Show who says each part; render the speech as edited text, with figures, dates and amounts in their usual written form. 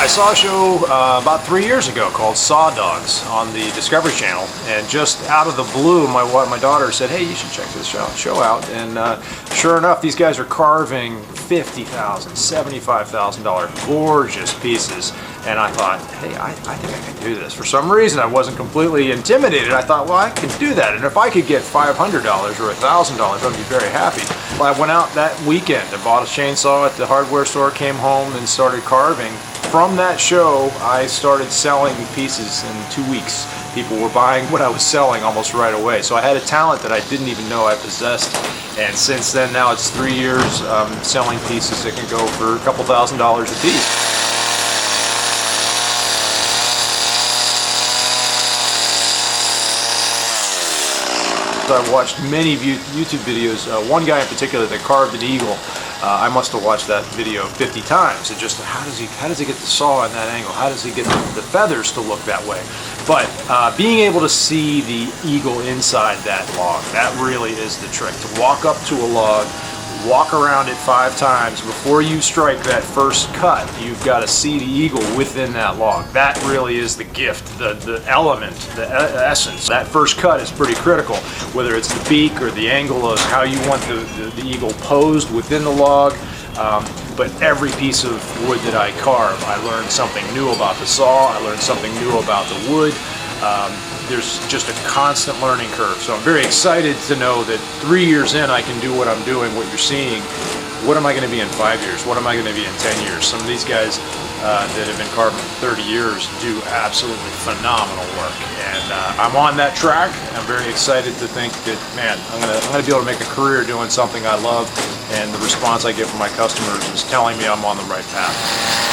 Speaker 1: saw a show about 3 years ago called Saw Dogs on the Discovery Channel, and just out of the blue, my daughter said, "Hey, you should check this show out." And sure enough, these guys are carving $50,000, $75,000 gorgeous pieces. And I thought, hey, I think I can do this. For some reason, I wasn't completely intimidated. I thought, well, I can do that. And if I could get $500 or $1,000, I'd be very happy. Well, I went out that weekend. I bought a chainsaw at the hardware store, came home, and started carving. From that show, I started selling pieces in 2 weeks. People were buying what I was selling almost right away. So I had a talent that I didn't even know I possessed. And since then, now it's 3 years selling pieces that can go for a couple $1,000s a piece. I've watched many YouTube videos. One guy in particular that carved an eagle. I must have watched that video 50 times. And just how does he get the saw in that angle? How does he get the feathers to look that way? But being able to see the eagle inside that log, that really is the trick. To walk up to a log, walk around it 5 times before you strike that first cut. You've got to see the eagle within that log. That really is the gift, the element, the essence. That first cut is pretty critical, whether it's the beak or the angle of how you want the eagle posed within the log. But every piece of wood that I carve, I learned something new about the saw. I learned something new about the wood. There's just a constant learning curve. So I'm very excited to know that 3 years in, I can do what I'm doing, what you're seeing. What am I going to be in 5 years? What am I going to be in 10 years? Some of these guys that have been carving for 30 years do absolutely phenomenal work. And I'm on that track. I'm very excited to think that, man, I'm gonna be able to make a career doing something I love, and the response I get from my customers is telling me I'm on the right path.